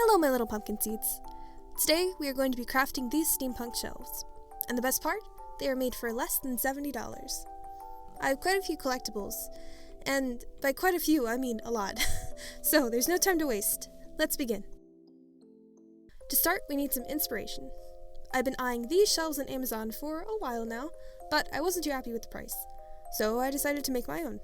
Hello my little pumpkin seeds. Today we are going to be crafting these steampunk shelves. And the best part? They are made for less than $70. I have quite a few collectibles, and by quite a few I mean a lot. So there's no time to waste. Let's begin. To start, we need some inspiration. I've been eyeing these shelves on Amazon for a while now, but I wasn't too happy with the price. So I decided to make my own.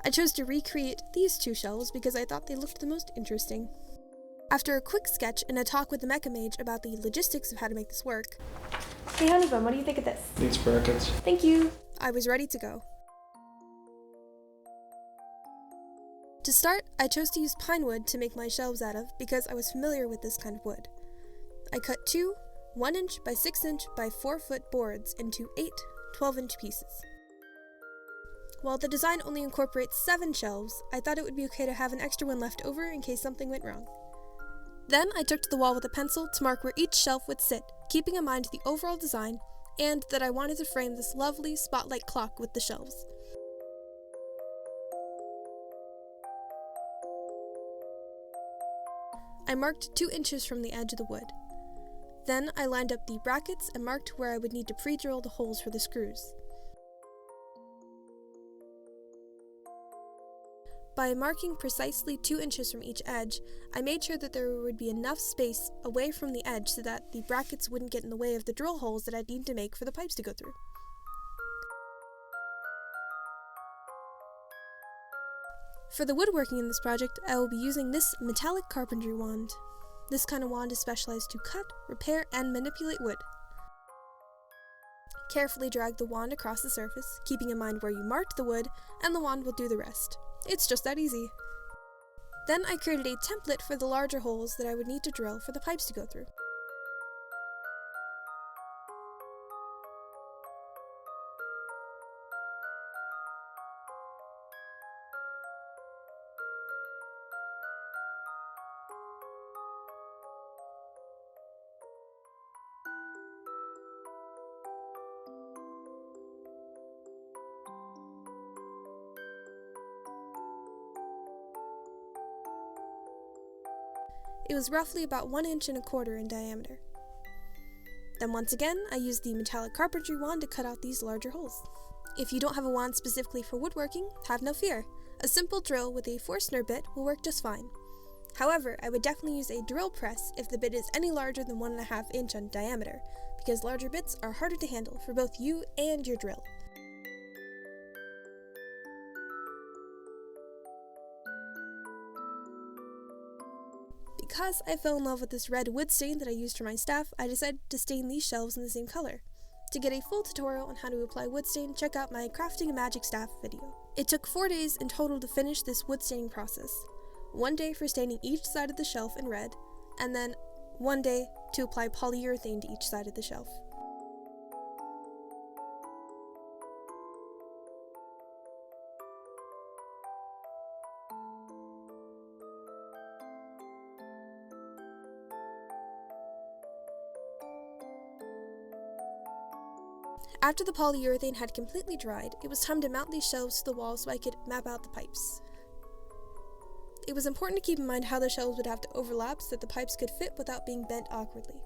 I chose to recreate these two shelves because I thought they looked the most interesting. After a quick sketch and a talk with the Mage about the logistics of how to make this work. Hey Honeybun, what do you think of this? These brackets. Thank you! I was ready to go. To start, I chose to use pine wood to make my shelves out of because I was familiar with this kind of wood. I cut two 1-inch by 6-inch by 4-foot boards into 8 12-inch pieces. While the design only incorporates 7 shelves, I thought it would be okay to have an extra one left over in case something went wrong. Then I took to the wall with a pencil to mark where each shelf would sit, keeping in mind the overall design and that I wanted to frame this lovely spotlight clock with the shelves. I marked 2 inches from the edge of the wood. Then I lined up the brackets and marked where I would need to pre-drill the holes for the screws. By marking precisely 2 inches from each edge, I made sure that there would be enough space away from the edge so that the brackets wouldn't get in the way of the drill holes that I'd need to make for the pipes to go through. For the woodworking in this project, I will be using this metallic carpentry wand. This kind of wand is specialized to cut, repair, and manipulate wood. Carefully drag the wand across the surface, keeping in mind where you marked the wood, and the wand will do the rest. It's just that easy. Then I created a template for the larger holes that I would need to drill for the pipes to go through. It was roughly about 1 inch and a quarter in diameter. Then once again, I used the metallic carpentry wand to cut out these larger holes. If you don't have a wand specifically for woodworking, have no fear. A simple drill with a forstner bit will work just fine. However, I would definitely use a drill press if the bit is any larger than 1.5 inch in diameter, because larger bits are harder to handle for both you and your drill. Because I fell in love with this red wood stain that I used for my staff, I decided to stain these shelves in the same color. To get a full tutorial on how to apply wood stain, check out my Crafting a Magic Staff video. It took 4 days in total to finish this wood staining process. 1 day for staining each side of the shelf in red, and then 1 day to apply polyurethane to each side of the shelf. After the polyurethane had completely dried, it was time to mount these shelves to the wall so I could map out the pipes. It was important to keep in mind how the shelves would have to overlap so that the pipes could fit without being bent awkwardly.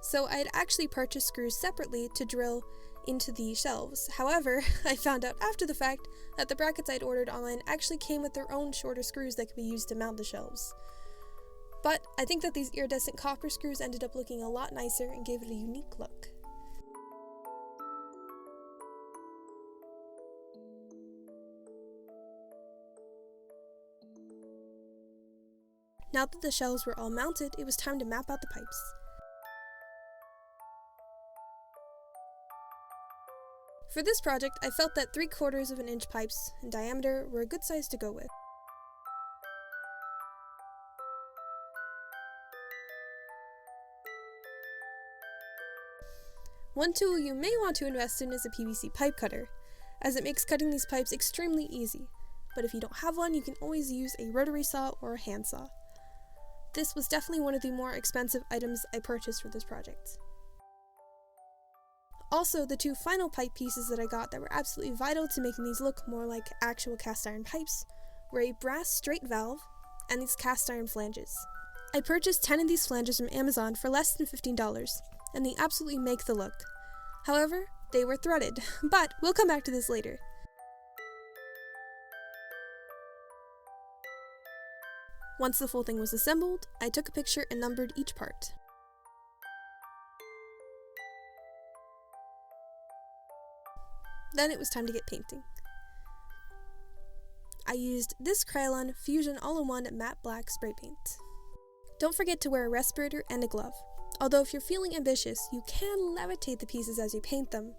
So I had actually purchased screws separately to drill into the shelves. However, I found out after the fact that the brackets I'd ordered online actually came with their own shorter screws that could be used to mount the shelves. But I think that these iridescent copper screws ended up looking a lot nicer and gave it a unique look. Now that the shelves were all mounted, it was time to map out the pipes. For this project, I felt that 3/4 of an inch pipes in diameter were a good size to go with. One tool you may want to invest in is a PVC pipe cutter, as it makes cutting these pipes extremely easy, but if you don't have one, you can always use a rotary saw or a hand saw. This was definitely one of the more expensive items I purchased for this project. Also, the 2 final pipe pieces that I got that were absolutely vital to making these look more like actual cast iron pipes were a brass straight valve and these cast iron flanges. I purchased 10 of these flanges from Amazon for less than $15, and they absolutely make the look. However, they were threaded, but we'll come back to this later. Once the full thing was assembled, I took a picture and numbered each part. Then it was time to get painting. I used this Krylon Fusion All-in-One Matte Black spray paint. Don't forget to wear a respirator and a glove. Although if you're feeling ambitious, you can levitate the pieces as you paint them,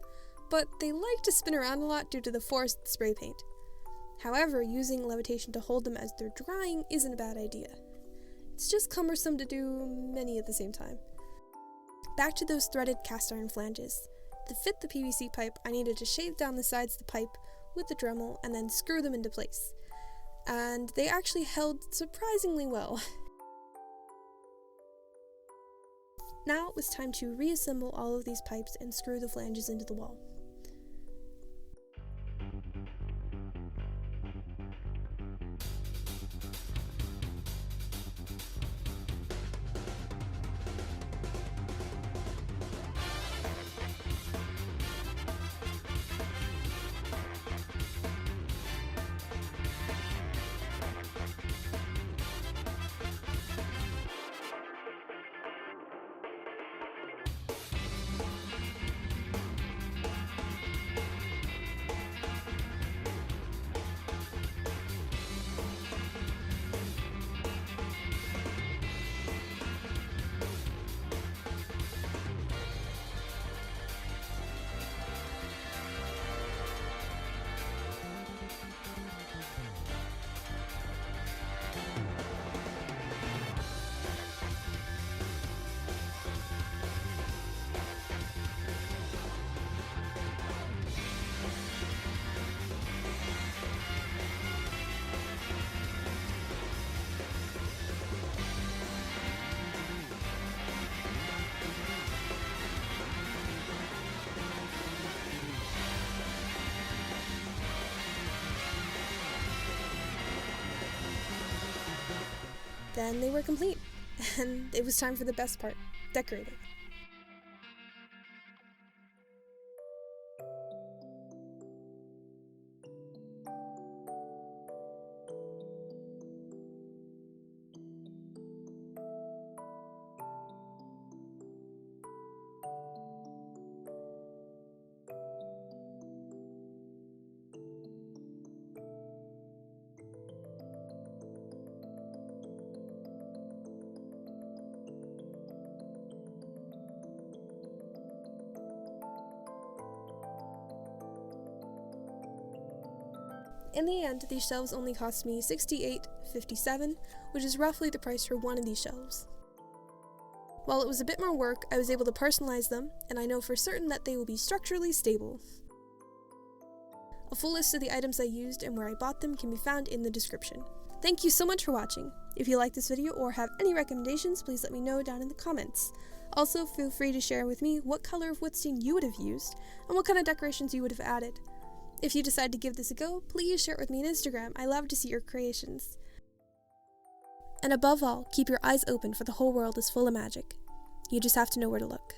but they like to spin around a lot due to the force of the spray paint. However, using levitation to hold them as they're drying isn't a bad idea. It's just cumbersome to do many at the same time. Back to those threaded cast iron flanges. To fit the PVC pipe, I needed to shave down the sides of the pipe with the Dremel and then screw them into place. And they actually held surprisingly well. Now it was time to reassemble all of these pipes and screw the flanges into the wall. Then they were complete, and it was time for the best part, decorating. In the end, these shelves only cost me $68.57, which is roughly the price for one of these shelves. While it was a bit more work, I was able to personalize them, and I know for certain that they will be structurally stable. A full list of the items I used and where I bought them can be found in the description. Thank you so much for watching. If you like this video or have any recommendations, please let me know down in the comments. Also, feel free to share with me what color of wood stain you would have used, and what kind of decorations you would have added. If you decide to give this a go, please share it with me on Instagram. I love to see your creations. And above all, keep your eyes open, for the whole world is full of magic. You just have to know where to look.